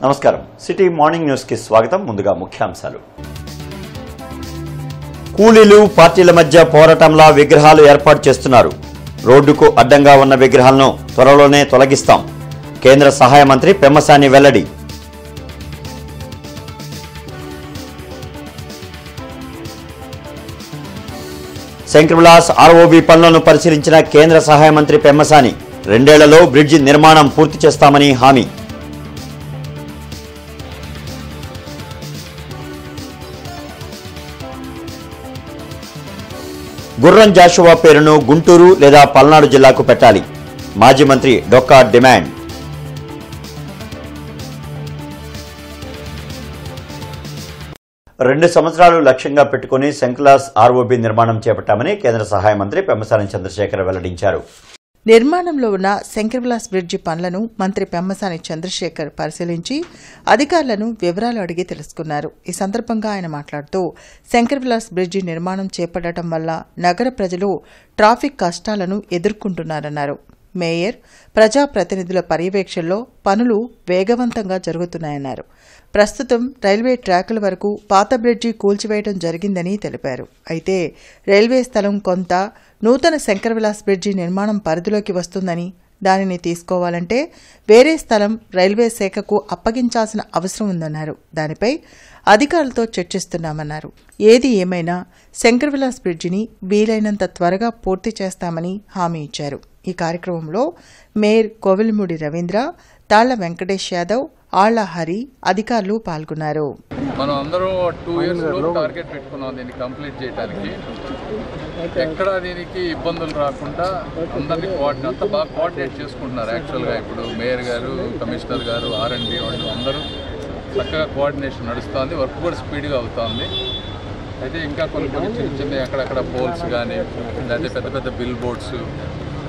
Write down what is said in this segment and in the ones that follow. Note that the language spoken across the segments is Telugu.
నమస్కారం. సిటీ మార్నింగ్ న్యూస్ కి స్వాగతం. ముందుగా ముఖ్యాంశాలు. కూలీలు పార్టీల మధ్య పోరాటంలా విగ్రహాలు ఏర్పాటు చేస్తున్నారు. రోడ్డుకు అడ్డంగా ఉన్న విగ్రహాలను త్వరలోనే తొలగిస్తాం. కేంద్ర సహాయ మంత్రి పెమ్మసాని వెల్లడి. శంకర్విలాస్ ఆర్ఓబి పనులను పరిశీలించిన కేంద్ర సహాయ మంత్రి పెమ్మసాని 2 ఏళ్లలో బ్రిడ్జి నిర్మాణం పూర్తి చేస్తామని హామీ. గుర్రం జాషువా పేరును గుంటూరు లేదా పల్నాడు జిల్లాకు పెట్టాలి. మాజీ మంత్రి డొక్కా డిమాండ్. రెండు సంవత్సరాలు లక్ష్యంగా పెట్టుకుని శంకర్విలాస్ ఆర్ఓబి నిర్మాణం చేపట్టామని కేంద్ర సహాయ మంత్రి పెమ్మసాని చంద్రశేఖర్ వెల్లడించారు. నిర్మాణంలో ఉన్న శంకర్విలాస్ బ్రిడ్జి పనులను మంత్రి పెమ్మసాని చంద్రశేఖర్ పరిశీలించి అధికారులను వివరాలు అడిగి తెలుసుకున్నారు. ఈ సందర్భంగా ఆయన మాట్లాడుతూ శంకర్విలాస్ బ్రిడ్జి నిర్మాణం చేపట్టడం వల్ల నగర ప్రజలు ట్రాఫిక్ కష్టాలను ఎదుర్కొంటున్నారన్నారు. మేయర్, ప్రజాప్రతినిధుల పర్యవేక్షణలో పనులు వేగవంతంగా జరుగుతున్నాయన్నారు. ప్రస్తుతం రైల్వే ట్రాకుల వరకు పాత బ్రిడ్జి కూల్చివేయడం జరిగిందని తెలిపారు. అయితే రైల్వే స్థలం కొంత నూతన శంకర్విలాస్ బ్రిడ్జి నిర్మాణం పరిధిలోకి వస్తుందని, దానిని తీసుకోవాలంటే వేరే స్థలం రైల్వే శాఖకు అప్పగించాల్సిన అవసరం ఉందన్నారు. దానిపై అధికారులతో చర్చిస్తున్నామన్నారు. ఏది ఏమైనా శంకర్విలాస్ బ్రిడ్జిని వీలైనంత త్వరగా పూర్తి చేస్తామని హామీ ఇచ్చారు. ఈ కార్యక్రమంలో మేయర్ కోవెలమూడి రవీంద్ర, తాళ్ల వెంకటేష్ యాదవ్, ఆళ్ల హరి అధికారులు పాల్గొన్నారు. మనం అందరం 2 years టార్గెట్ పెట్టుకున్నాం దీన్ని కంప్లీట్ చేయడానికి. ఎక్కడ దీనికి ఇబ్బందులు రాకుండా అందరినీ అంతా బాగా కోఆర్డినేట్ చేసుకుంటున్నారు. యాక్చువల్గా ఇప్పుడు మేయర్ గారు, కమిషనర్ గారు, R&D వాళ్ళు అందరూ చక్కగా కోఆర్డినేషన్ నడుస్తుంది. వర్క్ కూడా స్పీడ్గా అవుతుంది. అయితే ఇంకా కొన్ని చిన్న అక్కడక్కడ పోల్స్ కానీ లేకపోతే పెద్ద పెద్ద బిల్ బోర్డ్స్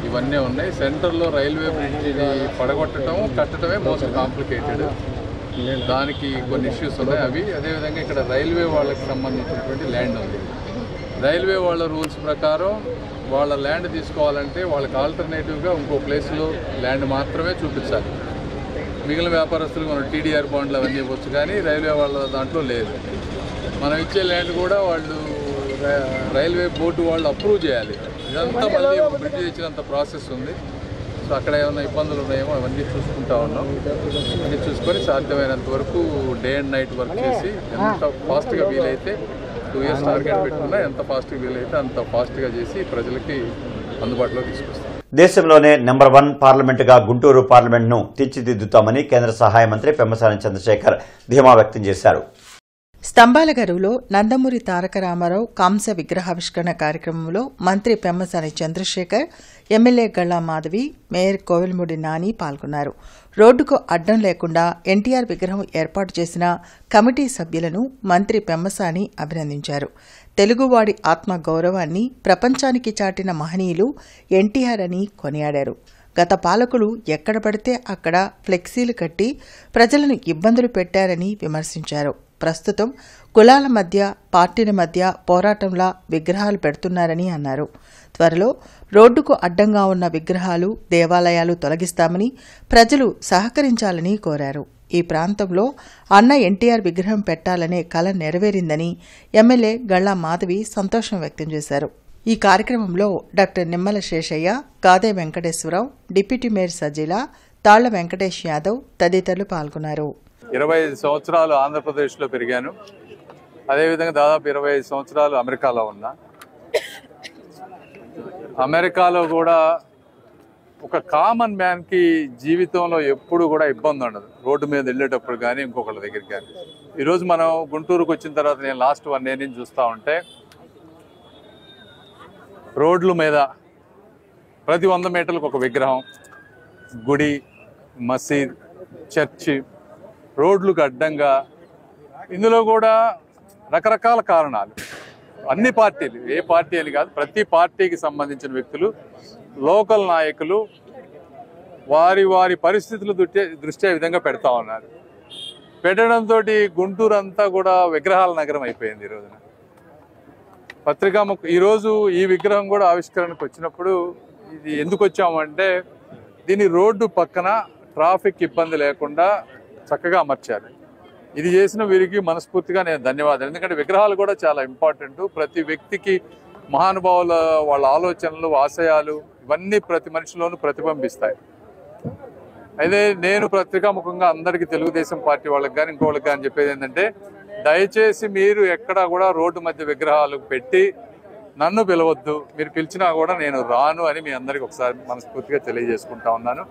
ఇవన్నీ ఉన్నాయి. సెంటర్లో రైల్వే బ్రిడ్జిని పడగొట్టడం, కట్టడమే మోస్ట్ కాంప్లికేటెడ్. దానికి కొన్ని ఇష్యూస్ ఉన్నాయి. అవి అదేవిధంగా ఇక్కడ రైల్వే వాళ్ళకి సంబంధించినటువంటి ల్యాండ్ ఉంది. రైల్వే వాళ్ళ రూల్స్ ప్రకారం వాళ్ళ ల్యాండ్ తీసుకోవాలంటే వాళ్ళకి ఆల్టర్నేటివ్గా ఇంకో ప్లేస్లో ల్యాండ్ మాత్రమే చూపించాలి. మిగిలిన వ్యాపారస్తులు మనం TDR బాండ్లు అవన్నీ ఇవ్వచ్చు, కానీ రైల్వే వాళ్ళ దాంట్లో లేదు. మనం ఇచ్చే ల్యాండ్ కూడా వాళ్ళు రైల్వే బోర్డు వాళ్ళు అప్రూవ్ చేయాలి. ఇదంతా మళ్ళీ బ్రిడ్జ్ ఇచ్చినంత ప్రాసెస్ ఉంది. సో అక్కడ ఏమైనా ఇబ్బందులు ఉన్నాయేమో అవన్నీ చూసుకుంటా ఉన్నాం. అన్నీ చూసుకొని సాధ్యమైనంత వరకు డే అండ్ నైట్ వర్క్ చేసి ఎంత ఫాస్ట్గా వీలైతే 2 years టార్గెట్ పెట్టుకున్నా ఎంత ఫాస్ట్గా వీలైతే అంత ఫాస్ట్గా చేసి ప్రజలకి అందుబాటులో తీసుకొస్తాం. దేశంలోనే నెంబర్ 1 పార్లమెంటుగా గుంటూరు పార్లమెంట్ను తీర్చిదిద్దుతామని కేంద్ర సహాయ మంత్రి పెమ్మసాని చంద్రశేఖర్ ధీమా వ్యక్తం చేశారు. స్తంభాలగరువులో నందమూరి తారక రామారావు కాంస్య విగ్రహావిష్కరణ కార్యక్రమంలో మంత్రి పెమ్మసాని చంద్రశేఖర్, ఎమ్మెల్యే గళ్లా మాధవి, మేయర్ కోవెలమూడి నాని పాల్గొన్నారు. రోడ్డుకు అడ్డం లేకుండా ఎన్టీఆర్ విగ్రహం ఏర్పాటు చేసిన కమిటీ సభ్యులను మంత్రి పెమ్మసాని అభినందించారు. తెలుగువాడి ఆత్మ గౌరవాన్ని ప్రపంచానికి చాటిన మహనీయులు ఎన్టీఆర్ అని కొనియాడారు. గత పాలకులు ఎక్కడ పడితే అక్కడ ఫ్లెక్సీలు కట్టి ప్రజలను ఇబ్బందులు పెట్టారని విమర్శించారు. ప్రస్తుతం కులాల మధ్య, పార్టీల మధ్య పోరాటంలా విగ్రహాలు పెడుతున్నారని అన్నారు. త్వరలో రోడ్డుకు అడ్డంగా ఉన్న విగ్రహాలు, దేవాలయాలు తొలగిస్తామని ప్రజలు సహకరించాలని కోరారు. ఈ ప్రాంతంలో అన్న ఎన్టీఆర్ విగ్రహం పెట్టాలనే కల నెరవేరిందని ఎమ్మెల్యే గళ్లా మాధవి సంతోషం వ్యక్తం చేశారు. ఈ కార్యక్రమంలో doctor Nimmala Seshaiah, Gade Venkateswararao, deputy mayor Sajeela, Talla Venkatesh Yadav తదితరులు పాల్గొన్నారు. 25 సంవత్సరాలు ఆంధ్రప్రదేశ్లో పెరిగాను. అదేవిధంగా దాదాపు 25 సంవత్సరాలు అమెరికాలో ఉన్నా. అమెరికాలో కూడా ఒక కామన్ మ్యాన్కి జీవితంలో ఎప్పుడు కూడా ఇబ్బంది ఉండదు, రోడ్డు మీద వెళ్ళేటప్పుడు కానీ ఇంకొకళ్ళ దగ్గరికి కానీ. ఈరోజు మనం గుంటూరుకు వచ్చిన తర్వాత నేను లాస్ట్ 1 year నుంచి చూస్తూ ఉంటే రోడ్ల మీద ప్రతి 100 మీటర్లకు ఒక విగ్రహం, గుడి, మసీద్, చర్చి, రోడ్లకు అడ్డంగా. ఇందులో కూడా రకరకాల కారణాలు. అన్ని పార్టీలు, ఏ పార్టీ అని కాదు, ప్రతి పార్టీకి సంబంధించిన వ్యక్తులు, లోకల్ నాయకులు వారి వారి పరిస్థితుల దృష్ట్యా ఈ విధంగా పెడతా ఉన్నారు. పెట్టడంతో గుంటూరు అంతా కూడా విగ్రహాల నగరం అయిపోయింది. ఈ రోజున ఈరోజు ఈ విగ్రహం కూడా ఆవిష్కరణకు వచ్చినప్పుడు ఇది ఎందుకు వచ్చామంటే, దీని రోడ్డు పక్కన ట్రాఫిక్ ఇబ్బంది లేకుండా చక్కగా అమర్చారు. ఇది చేసిన వీరికి మనస్ఫూర్తిగా నేను ధన్యవాదాలు. ఎందుకంటే విగ్రహాలు కూడా చాలా ఇంపార్టెంట్. ప్రతి వ్యక్తికి మహానుభావుల వాళ్ళ ఆలోచనలు, ఆశయాలు ఇవన్నీ ప్రతి మనిషిలోనూ ప్రతిబింబిస్తాయి. అయితే నేను పత్రికాముఖంగా అందరికీ తెలుగుదేశం పార్టీ వాళ్ళకి కానీ ఇంకోళ్ళకి కానీ చెప్పేది ఏంటంటే, దయచేసి మీరు ఎక్కడా కూడా రోడ్డు మధ్య విగ్రహాలు పెట్టి నన్ను పిలవద్దు. మీరు పిలిచినా కూడా నేను రాను అని మీ అందరికి ఒకసారి మనస్ఫూర్తిగా తెలియజేసుకుంటా ఉన్నాను.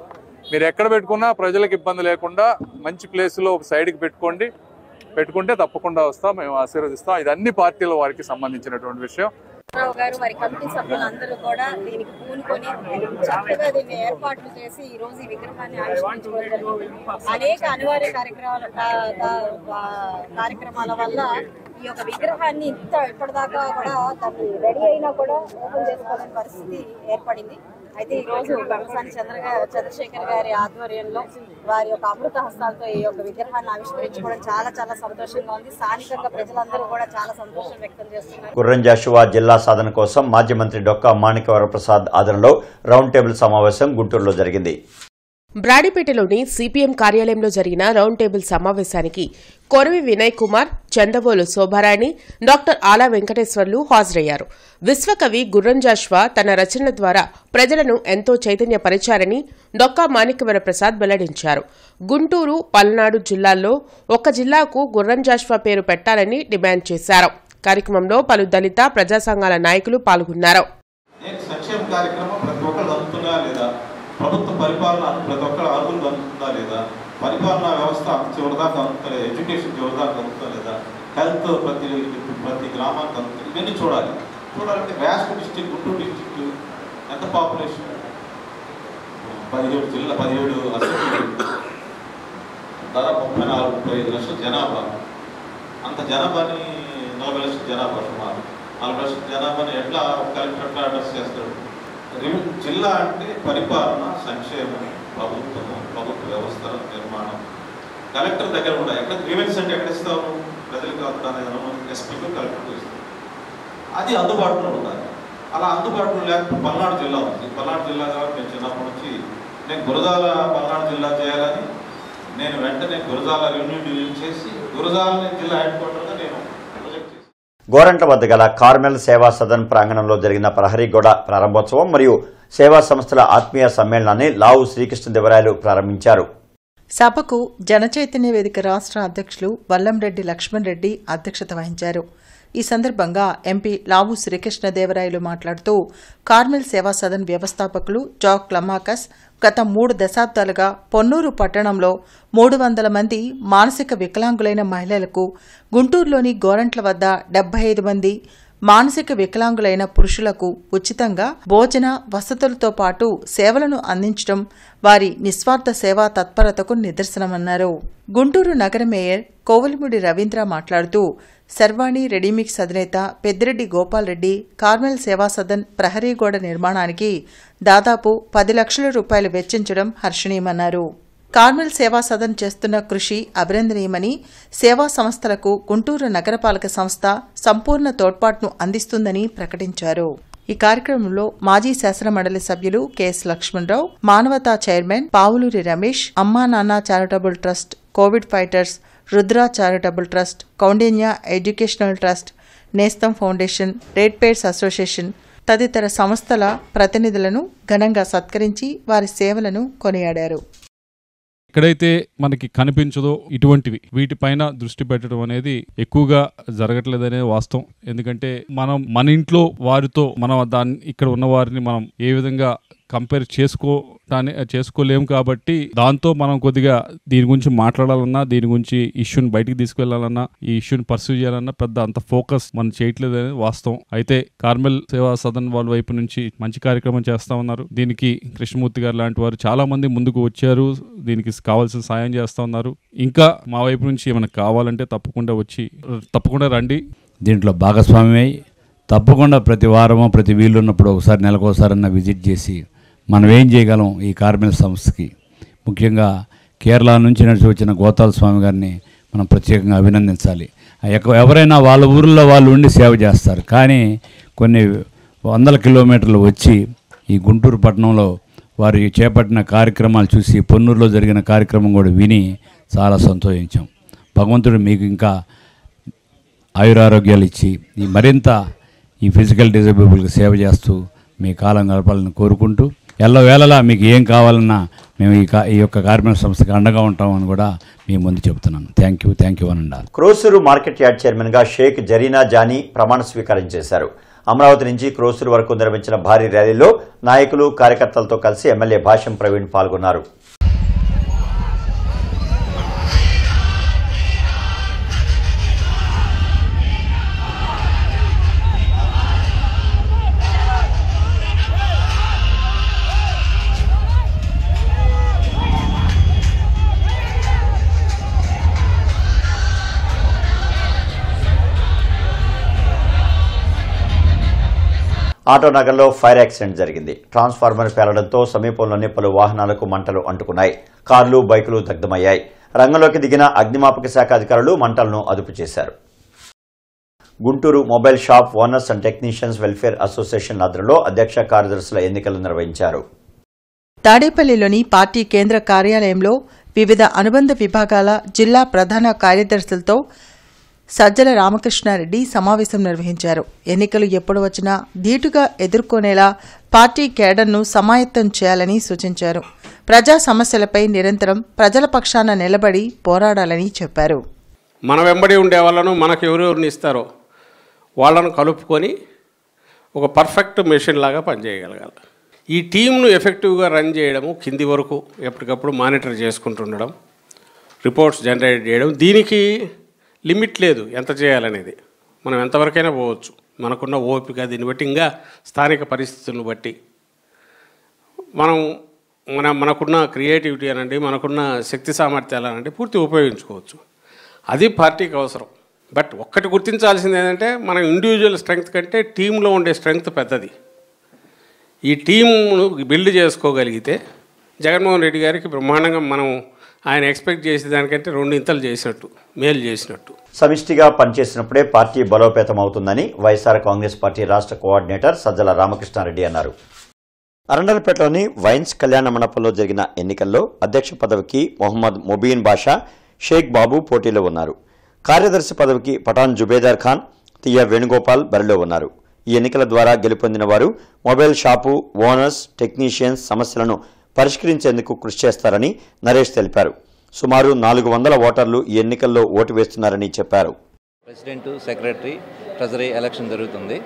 మీరు ఎక్కడ పెట్టుకున్నా ప్రజలకు ఇబ్బంది లేకుండా మంచి ప్లేస్లో ఒక సైడ్కి పెట్టుకుంటే తప్పకుండా వస్తాం, మేము ఆశీర్వదిస్తాం. ఇది అన్ని పార్టీల వారికి సంబంధించినటువంటి విషయం. రావు గారు వారి కమిటీ సభ్యులందరూ కూడా దీనికి పూనుకొని చక్కగా దీన్ని ఏర్పాట్లు చేసి ఈ రోజు ఈ విగ్రహాన్ని ఆవిష్కరించుకోవడం అనేక అనివార్య కార్యక్రమాల వల్ల ఈ యొక్క విగ్రహాన్ని ఇప్పటిదాకా కూడా దాన్ని రెడీ అయినా కూడా ఓపెన్ చేసుకోవాలని పరిస్థితి ఏర్పడింది. అయితే ఈ రోజు పెమ్మసాని చంద్రశేఖర్ గారి ఆధ్వర్యంలో వారి యొక్క అమృత హస్తాలతో ఈ యొక్క విగ్రహాన్ని ఆవిష్కరించుకోవడం చాలా చాలా సంతోషంగా ఉంది. స్థానికంగా ప్రజలందరూ కూడా చాలా సంతోషం వ్యక్తం చేస్తున్నారు. గుర్రం జాషువా జిల్లా సాధన కోసం మాజీ మంత్రి డొక్కా మాణిక్యవరప్రసాద్ ఆధ్వర్యంలో రౌండ్ టేబుల్ సమావేశం గుంటూరులో జరిగింది. బ్రాడిపేటలోని సిపిఎం కార్యాలయంలో జరిగిన రౌండ్ టేబుల్ సమావేశానికి కొరవి వినయ్ కుమార్, చందవోలు శోభారాణి, డాక్టర్ ఆలా వెంకటేశ్వర్లు హాజరయ్యారు. విశ్వకవి గుర్రం జాషువా తన రచనల ద్వారా ప్రజలను ఎంతో చైతన్యపరిచారని డొక్కా మాణిక్యవరప్రసాద్ వెల్లడించారు. గుంటూరు, పల్నాడు జిల్లాల్లో ఒక జిల్లాకు గుర్రం జాషువా పేరు పెట్టాలని డిమాండ్ చేశారు. కార్యక్రమంలో పలు దళిత ప్రజా సంఘాల నాయకులు పాల్గొన్నారు. ప్రభుత్వ పరిపాలన ప్రతి ఒక్కరు అర్హులు అందుతుందా లేదా, పరిపాలనా వ్యవస్థ చివరిదాకా అందుతలేదు, ఎడ్యుకేషన్ చివరిదాకా అందుతా లేదా, హెల్త్ ప్రతి గ్రామానికి అందుతుంది. ఇవన్నీ చూడాలంటే వ్యాస్ట్ డిస్టిక్, గుంటూరు డిస్టిక్ ఎంత పాపులేషన్, 17 అసెంబ్లీ, దాదాపు 34-35 లక్షల జనాభా. అంత జనాభాని 40 లక్షల జనాభా, సుమారు 40 లక్షల జనాభాని ఎట్లా కలెక్టర్ ఎట్లా అడ్రస్ చేస్తాడు? జిల్లా అంటే పరిపాలన, సంక్షేమం, ప్రభుత్వ వ్యవస్థల నిర్మాణం కలెక్టర్ దగ్గర ఉండాలి. ఎక్కడ గ్రీవెన్స్ అంటే ఎక్కడ ఇస్తాము? ప్రజలకు ఎస్పీకి కలెక్టర్కి ఇస్తాం. అది అందుబాటులో ఉండాలి. అలా అందుబాటులో లేకపోతే పల్నాడు జిల్లా ఉంది. పల్నాడు జిల్లా కాబట్టి నేను చిన్నప్పటి నుంచి నేను గురజాల పల్నాడు జిల్లా చేయాలని నేను వెంటనే గురజాల రెవెన్యూ డివిజన్ చేసి గురజాలని జిల్లా హెడ్ క్వార్టర్గా నేను గోరంట్ల వద్ద గల కార్మెల్ సేవా సదన్ ప్రాంగణంలో జరిగిన ప్రహరీ గోడ ప్రారంభోత్సవం మరియు సేవా సంస్థల ఆత్మీయ సమ్మేళనాన్ని లావు శ్రీకృష్ణదేవరాయలు ప్రారంభించారు. సభకు జనచైతన్య వేదిక రాష్ట్ర అధ్యక్షులు వల్లంరెడ్డి లక్ష్మణ్ రెడ్డి అధ్యక్షత వహించారు. ఈ సందర్భంగా ఎంపీ లావు శ్రీకృష్ణదేవరాయలు మాట్లాడుతూ కార్మెల్ సేవా సదన్ వ్యవస్థాపకులు జాక్ లమాకస్ గత 3 దశాబ్దాలుగా పొన్నూరు పట్టణంలో 300 మంది మానసిక వికలాంగులైన మహిళలకు, గుంటూరులోని గోరంట్ల వద్ద 75 మంది మానసిక వికలాంగులైన పురుషులకు ఉచితంగా భోజన వసతులతో పాటు సేవలను అందించడం వారి నిస్వార్థ సేవా తత్పరతకు నిదర్శనమన్నారు. గుంటూరు నగర మేయర్ కోవలిముడి రవీంద్ర మాట్లాడుతూ శర్వాణి రెడీమిక్స్ అధినేత పెద్దిరెడ్డి గోపాల్ రెడ్డి కార్మెల్ సేవా సదన్ ప్రహరీ గోడ నిర్మాణానికి దాదాపు 10 లక్షల రూపాయలు వెచ్చించడం హర్షణీయమన్నారు. కార్మెల్ సేవా సదన్ చేస్తున్న కృషి అభినందనీయమని, సేవా సంస్థలకు గుంటూరు నగరపాలక సంస్థ సంపూర్ణ తోడ్పాటును అందిస్తుందని ప్రకటించారు. ఈ కార్యక్రమంలో మాజీ శాసనమండలి సభ్యులు కెఎస్ లక్ష్మణరావు, మానవతా చైర్మన్ పావులూరి రమేష్, అమ్మా నాన్న charitable trust, Covid fighters, Rudra charitable trust, Kaundinya educational trust, నేస్తం ఫౌండేషన్, రెడ్ పేర్స్ అసోసియేషన్ తదితర సంస్థల ప్రతినిధులను ఘనంగా సత్కరించి వారి సేవలను కొనియాడారు. ఎక్కడైతే మనకి కనిపించదో ఇటువంటివి వీటిపైన దృష్టి పెట్టడం అనేది ఎక్కువగా జరగట్లేదనే వాస్తవం. ఎందుకంటే మనం మన ఇంట్లో వారితో మనం దాన్ని ఇక్కడ ఉన్న వారిని మనం ఏ విధంగా కంపేర్ చేసుకోలేము. కాబట్టి దాంతో మనం కొద్దిగా దీని గురించి మాట్లాడాలన్నా, దీని గురించి ఇష్యూని బయటికి తీసుకెళ్లాలన్నా, ఈ ఇష్యూని పర్సూ చేయాలన్నా పెద్ద అంత ఫోకస్ మనం చేయట్లేదు అనేది వాస్తవం. అయితే కార్మెల్ సేవా సదన్ వాళ్ళ వైపు నుంచి మంచి కార్యక్రమం చేస్తా ఉన్నారు. దీనికి కృష్ణమూర్తి గారు లాంటి వారు చాలా మంది ముందుకు వచ్చారు, దీనికి కావాల్సిన సాయం చేస్తా ఉన్నారు. ఇంకా మా వైపు నుంచి ఏమైనా కావాలంటే తప్పకుండా రండి, దీంట్లో భాగస్వామ్యమై తప్పకుండా ప్రతి వారమో ప్రతి వీలు ఉన్నప్పుడు ఒకసారి నెలకోసారన్నా విజిట్ చేసి మనం ఏం చేయగలం ఈ కార్మెల్ సంస్థకి. ముఖ్యంగా కేరళ నుంచి నడిచి వచ్చిన గోతాల స్వామి గారిని మనం ప్రత్యేకంగా అభినందించాలి. ఎవరైనా వాళ్ళ ఊరిలో వాళ్ళు ఉండి సేవ చేస్తారు, కానీ కొన్ని 100 కిలోమీటర్లు వచ్చి ఈ గుంటూరు పట్టణంలో వారు చేపట్టిన కార్యక్రమాలు చూసి, పొన్నూరులో జరిగిన కార్యక్రమం కూడా విని చాలా సంతోషించాం. భగవంతుడు మీకు ఇంకా ఆయురారోగ్యాలు ఇచ్చి మరింత ఈ ఫిజికల్ డిజేబుల్కి సేవ చేస్తూ మీ కాలం గడపాలని కోరుకుంటూ ఎల్లవేళలా మీకు ఏం కావాలన్నా మేము ఈ యొక్క కార్మిక సంస్థకి అండగా ఉంటామని కూడా మీ ముందు చెబుతున్నాను. థ్యాంక్ యూ అనండి. క్రోసూరు మార్కెట్ యార్డ్ చైర్మన్గా షేక్ జరీనా జానీ ప్రమాణ స్వీకారం చేశారు. అమరావతి నుంచి క్రోసూరు వరకు నిర్వహించిన భారీ ర్యాలీలో నాయకులు కార్యకర్తలతో కలిసి ఎమ్మెల్యే భాష్యం ప్రవీణ్ పాల్గొన్నారు. ఆటోనగర్లో ఫైర్ యాక్సిడెంట్ జరిగింది. ట్రాన్స్ఫార్మర్ పేలడంతో సమీపంలోని పలు వాహనాలకు మంటలు అంటుకున్నాయి. కార్లు, బైకులు దగ్ధమయ్యాయి. రంగంలోకి దిగిన అగ్నిమాపక శాఖ అధికారులు మంటలను అదుపు చేశారు. Guntur mobile shop owners and technicians welfare association ఆధ్వర్యంలో అధ్యక్ష కార్యదర్శుల ఎన్నికలు నిర్వహించారు. తాడేపల్లిలోని పార్టీ కేంద్ర కార్యాలయంలో వివిధ అనుబంధ విభాగాల జిల్లా ప్రధాన కార్యదర్శులతో సజ్జల రామకృష్ణారెడ్డి సమావేశం నిర్వహించారు. ఎన్నికలు ఎప్పుడు వచ్చినా ధీటుగా ఎదుర్కొనేలా పార్టీ కేడర్ను సమాయత్తం చేయాలని సూచించారు. ప్రజా సమస్యలపై నిరంతరం ప్రజల పక్షాన నిలబడి పోరాడాలని చెప్పారు. మన వెంబడి ఉండే వాళ్ళను మనకు ఎవరెవరిని ఇస్తారో వాళ్ళను కలుపుకొని ఒక పర్ఫెక్ట్ మెషిన్ లాగా పనిచేయగలగాలి. ఈ టీంను ఎఫెక్టివ్గా రన్ చేయడము, కింది వరకు ఎప్పటికప్పుడు మానిటర్ చేసుకుంటుండడం, రిపోర్ట్స్ జనరేట్ చేయడం, దీనికి లిమిట్ లేదు ఎంత చేయాలనేది. మనం ఎంతవరకైనా పోవచ్చు మనకున్న ఓపిక, దీన్ని బట్టి ఇంకా స్థానిక పరిస్థితులను బట్టి మనకున్న క్రియేటివిటీ అనండి, మనకున్న శక్తి సామర్థ్యాలు అనండి పూర్తి ఉపయోగించుకోవచ్చు. అది పార్టీకి అవసరం. బట్ ఒక్కటి గుర్తించాల్సింది ఏంటంటే మన ఇండివిజువల్ స్ట్రెంగ్త్ కంటే టీంలో ఉండే స్ట్రెంగ్త్ పెద్దది. ఈ టీంను బిల్డ్ చేసుకోగలిగితే జగన్మోహన్ రెడ్డి గారికి బ్రహ్మాండంగా మనం ఆయన ఎక్స్పెక్ట్ చేసే దానికంటే 2 ఇంతలు చేసినట్టు, మేలు చేసినట్టు. సమిష్టిగా పనిచేసినప్పుడే పార్టీ బలోపేతం అవుతుందని వైఎస్ఆర్ కాంగ్రెస్ పార్టీ రాష్ట్ర కోఆర్డినేటర్ సజ్జల రామకృష్ణారెడ్డి అన్నారు. అరండలపేటలోని వైన్స్ కళ్యాణ మండపంలో జరిగిన ఎన్నికల్లో అధ్యక్ష పదవికి మొహమ్మద్ ముబీన్ బాషా, షేక్ బాబు పోటీలో ఉన్నారు. కార్యదర్శి పదవికి పఠాన్ జుబేదార్ ఖాన్, తియ్య వేణుగోపాల్ బరిలో ఉన్నారు. ఈ ఎన్నికల ద్వారా గెలుపొందిన వారు మొబైల్ షాపు ఓనర్స్, టెక్నీషియన్స్ సమస్యలను పరిష్కరించేందుకు కృషి చేస్తారని నరేష్ తెలిపారు. సుమారు 400 ఓటర్లు ఈ ఎన్నికల్లో ఓటు వేస్తున్నారని చెప్పారు. ప్రెసిడెంట్, సెక్రటరీ, ట్రెజరీ ఎలక్షన్ జరుగుతుంది.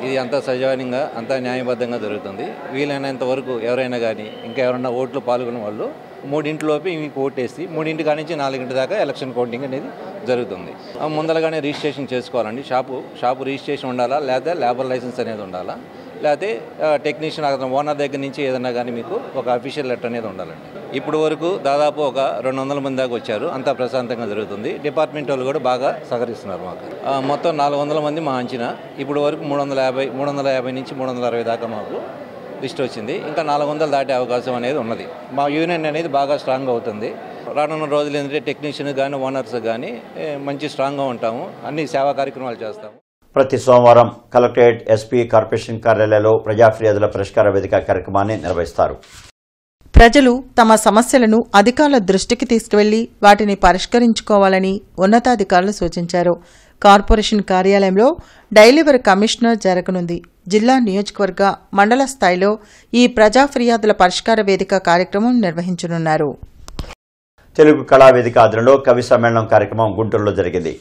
ఇది అంతా సజావుగా, అంతా న్యాయబద్ధంగా జరుగుతుంది. వీలైనంత వరకు ఎవరైనా కానీ ఇంకా ఎవరైనా ఓట్లు పాల్గొన్న వాళ్ళు 3 మీకు ఓటేసి 3 కానించి 4 దాకా ఎలక్షన్ కౌంటింగ్ అనేది జరుగుతుంది. ముందరగానే రిజిస్ట్రేషన్ చేసుకోవాలండి. షాపు రిజిస్ట్రేషన్ ఉండాలా, లేదా లేబర్ లైసెన్స్ అనేది ఉండాలా, లేకపోతే టెక్నీషియన్ ఓనర్ దగ్గర నుంచి ఏదైనా కానీ మీకు ఒక అఫీషియల్ లెటర్ అనేది ఉండాలండి. ఇప్పుడు వరకు దాదాపు ఒక 200 మంది దాకా వచ్చారు. అంతా ప్రశాంతంగా జరుగుతుంది. డిపార్ట్మెంట్ వాళ్ళు కూడా బాగా సహకరిస్తున్నారు మాకు. మొత్తం 400 మంది మా అంచనా. ఇప్పుడు వరకు 350 నుంచి 360 దాకా మాకు లిస్ట్ వచ్చింది. ఇంకా 400 దాటే అవకాశం అనేది ఉన్నది. మా యూనియన్ అనేది బాగా స్ట్రాంగ్ అవుతుంది. రానున్న రోజులు ఏంటంటే టెక్నీషియన్ కానీ ఓనర్స్ కానీ మంచి స్ట్రాంగ్గా ఉంటాము. అన్ని సేవా కార్యక్రమాలు చేస్తాము. ప్రతి సోమవారం కలెక్టరేట్, ఎస్పీ, కార్పొరేషన్ కార్యాలయాల్లో ప్రజా ఫిర్యాదుల పరిష్కార వేదిక కార్యక్రమాన్ని నిర్వహిస్తారు. ప్రజలు తమ సమస్యలను అధికారుల దృష్టికి తీసుకువెళ్లి వాటిని పరిష్కరించుకోవాలని ఉన్నతాధికారులు సూచించారు. కార్పొరేషన్ కార్యాలయంలో డైలీవర్ కమిషనర్ జరగనుంది. జిల్లా, నియోజకవర్గ, మండల స్థాయిలో ఈ ప్రజా ఫిర్యాదుల పరిష్కార వేదిక కార్యక్రమం నిర్వహించనున్నారు. తెలుగు కళావేదిక ఆధ్వర్యంలో కవి సమ్మేళనం కార్యక్రమం గుంటూరులో జరిగింది.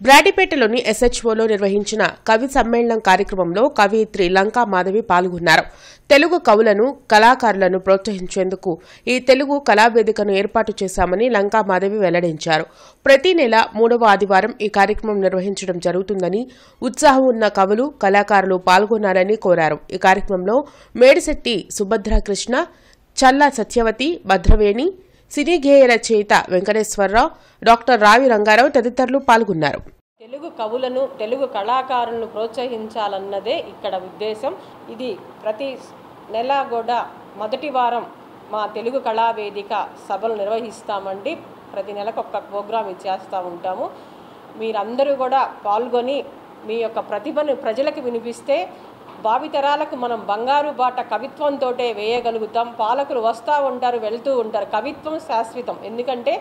బ్రాడీపేటలోని ఎస్హెచ్ఓలో నిర్వహించిన కవి సమ్మేళనం కార్యక్రమంలో కవయిత్రి లంకా మాధవి పాల్గొన్నారు. తెలుగు కవులను, కళాకారులను ప్రోత్సహించేందుకు ఈ తెలుగు కళావేదికను ఏర్పాటు చేశామని లంకా మాధవి వెల్లడించారు. ప్రతి నెల 3వ ఆదివారం ఈ కార్యక్రమం నిర్వహించడం జరుగుతుందని, ఉత్సాహం ఉన్న కవులు, కళాకారులు పాల్గొనాలని కోరారు. ఈ కార్యక్రమంలో మేడిశెట్టి సుభద్రకృష్ణ, చల్లా సత్యవతి, భద్రవేణి, సినీ గేయ రచయిత వెంకటేశ్వరరావు, డాక్టర్ రావి రంగారావు తదితరులు పాల్గొన్నారు. తెలుగు కవులను, తెలుగు కళాకారులను ప్రోత్సహించాలన్నదే ఇక్కడ ఉద్దేశం. ఇది ప్రతి నెల కూడా మొదటి వారం మా తెలుగు కళావేదిక సభలు నిర్వహిస్తామండి. ప్రతి నెలకు ఒక ప్రోగ్రాం ఇచ్చేస్తూ ఉంటాము. మీరందరూ కూడా పాల్గొని మీ యొక్క ప్రతిభను ప్రజలకు వినిపిస్తే భావితరాలకు మనం బంగారు బాట కవిత్వంతో వేయగలుగుతాం. పాలకులు వస్తూ ఉంటారు, వెళ్తూ ఉంటారు. కవిత్వం శాశ్వతం. ఎందుకంటే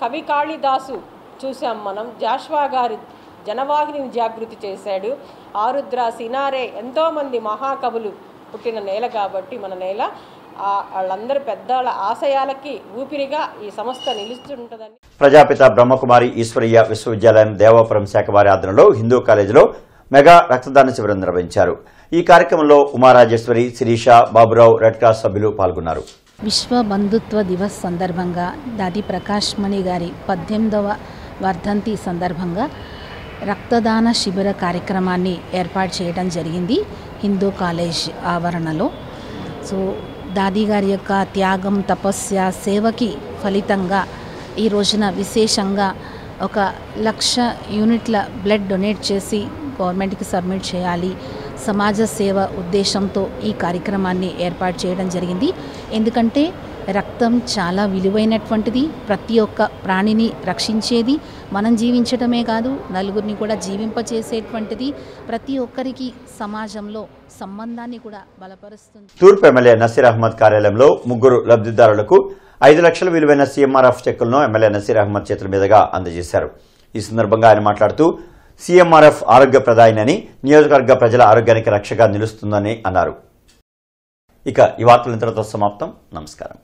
కవి కాళిదాసు చూసాం మనం, జాష్వా గారు జనవాహిని జాగృతి చేశాడు. ఆరుద్ర, సినారే ఎంతోమంది మహాకవులు పుట్టిన నేల కాబట్టి మన నేల వాళ్ళందరూ పెద్దల ఆశయాలకి ఊపిరిగా ఈ సంస్థ నిలుస్తుంటుందని. ప్రజాపిత బ్రహ్మకుమారి ఈశ్వరీయ విశ్వవిద్యాలయం దేవాపురం శాఖ వారి ఆధ్వర్యంలో హిందూ కాలేజీలో మెగా రక్తదాన శిబిరం నిర్వహించారు. ఈ కార్యక్రమంలో ఉమారాజేశ్వరి, శిరీష, బాబురావు, రెడ్ క్రాస్ సభ్యులు పాల్గొన్నారు. విశ్వ బంధుత్వ దివస్ సందర్భంగా దాది ప్రకాష్ మణి గారి 18వ వర్ధంతి సందర్భంగా రక్తదాన శిబిర కార్యక్రమాన్ని ఏర్పాటు చేయడం జరిగింది హిందూ కాలేజ్ ఆవరణలో. సో దాది గారి యొక్క త్యాగం, తపస్య, సేవకి ఫలితంగా ఈ రోజున విశేషంగా 1,00,000 యూనిట్ల బ్లడ్ డొనేట్ చేసి గవర్నమెంట్కి సబ్మిట్ చేయాలి, సమాజ సేవ ఉద్దేశంతో ఈ కార్యక్రమాన్ని ఏర్పాటు చేయడం జరిగింది. ఎందుకంటే రక్తం చాలా విలువైనటువంటిది, ప్రతి ఒక్క ప్రాణిని రక్షించేది, మనం జీవించడమే కాదు నలుగురిని కూడా జీవింపచేసేటువంటిది, ప్రతి ఒక్కరికి సమాజంలో సంబంధాన్ని కూడా బలపరుస్తుంది. తూర్పు ఎమ్మెల్యే నసీర్ అహ్మద్ కార్యాలయంలో 3 లబ్ధిదారులకు 5 లక్షల విలువైన సీఎంఆర్ఎఫ్ చెక్కులను ఎమ్మెల్యే నసీర్ అహ్మద్ చేతుల మీదుగా అందజేశారు. ఈ సందర్భంగా ఆయన మాట్లాడుతూ సీఎంఆర్ఎఫ్ ఆరోగ్య ప్రదాయిని, నియోజకవర్గ ప్రజల ఆరోగ్యానికి రక్షగా నిలుస్తుందని అన్నారు. ఇక ఈ వార్తలు ఇంతటితో సమాప్తం. నమస్కారం.